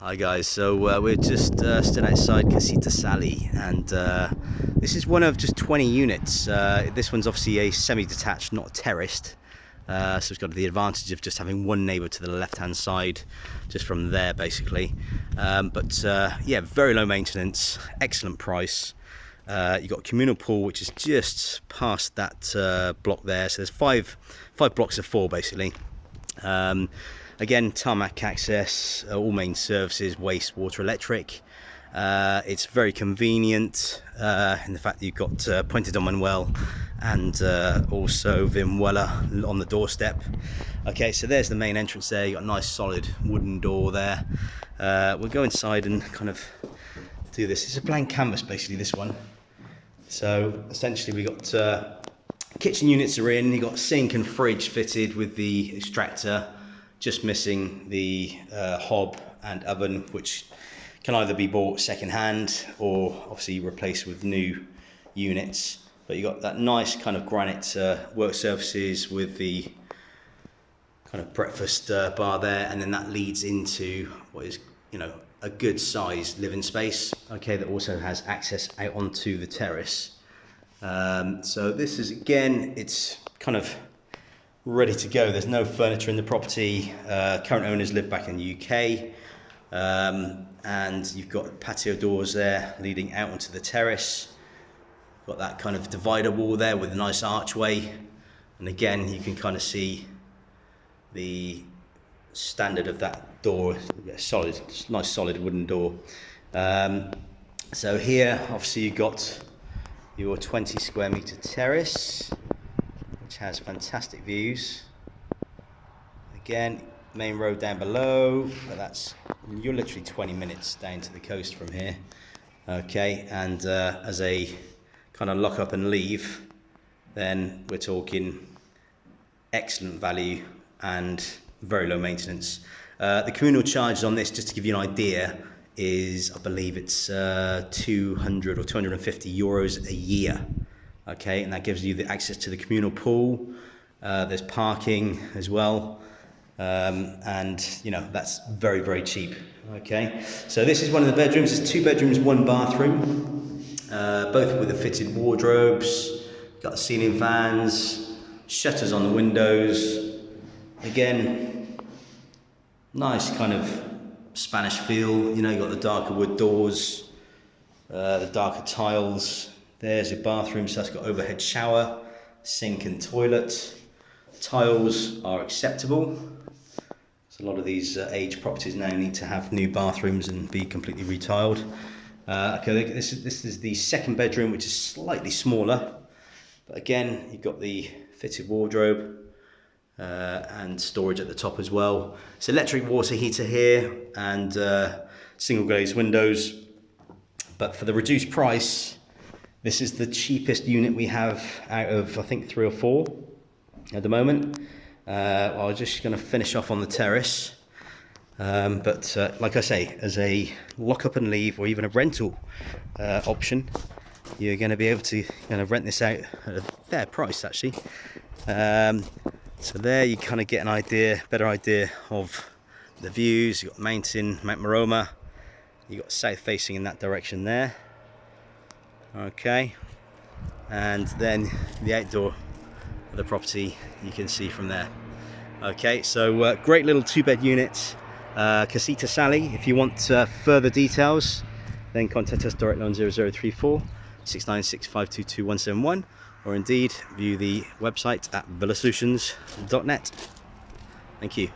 Hi guys, so we're just stood outside Casita and this is one of just 20 units. This one's obviously a semi-detached, not terraced, so it's got the advantage of just having one neighbour to the left hand side just from there basically, yeah, very low maintenance, excellent price. You've got a communal pool which is just past that block there, so there's five blocks of 4 basically. Again, tarmac access, all main services, waste, water, electric. It's very convenient in the fact that you've got Puente do Manuel and also Vimuela on the doorstep. Okay, so there's the main entrance there. You've got a nice solid wooden door there. We'll go inside and kind of do this. It's a blank canvas basically, this one. So essentially we got kitchen units are in, you've got sink and fridge fitted with the extractor, just missing the hob and oven, which can either be bought second hand or obviously replaced with new units. But you got that nice kind of granite work surfaces with the kind of breakfast bar there, and then that leads into what is, you know, a good sized living space, okay, that also has access out onto the terrace. So this is, again, it's kind of ready to go. There's no furniture in the property. Current owners live back in the UK, and you've got patio doors there leading out onto the terrace. Got that kind of divider wall there with a nice archway, and again you can kind of see the standard of that door. Yeah, solid, nice solid wooden door. So here obviously you've got your 20 square meter terrace, which has fantastic views. Again, main road down below, but you're literally 20 minutes down to the coast from here. Okay, and as a kind of lock up and leave, then we're talking excellent value and very low maintenance. The communal charges on this, just to give you an idea, is, I believe it's 200 or 250 euros a year. Okay, and that gives you the access to the communal pool. There's parking as well, and you know, that's very, very cheap. Okay, so this is one of the bedrooms. It's 2 bedrooms, 1 bathroom, both with the fitted wardrobes. Got ceiling fans, shutters on the windows. Again, nice kind of Spanish feel. You know, you got the darker wood doors, the darker tiles. There's your bathroom, so that's got overhead shower, sink and toilet. Tiles are acceptable. So a lot of these aged properties now need to have new bathrooms and be completely retiled. Okay, this is the 2nd bedroom, which is slightly smaller, but again you've got the fitted wardrobe and storage at the top as well. It's electric water heater here and single glazed windows. But for the reduced price, this is the cheapest unit we have out of, I think, 3 or 4 at the moment. I'm just going to finish off on the terrace. Like I say, as a lock up and leave or even a rental option, you're going to be able to rent this out at a fair price actually. So there you kind of get an better idea of the views. You've got Mount Maroma. You've got south facing in that direction there. Okay, and then the outdoor of the property you can see from there. Okay, so great little 2-bed unit, Casita Sally. If you want further details, then contact us directly on 0034 696 522 171, or indeed view the website at villasolutions.net. Thank you.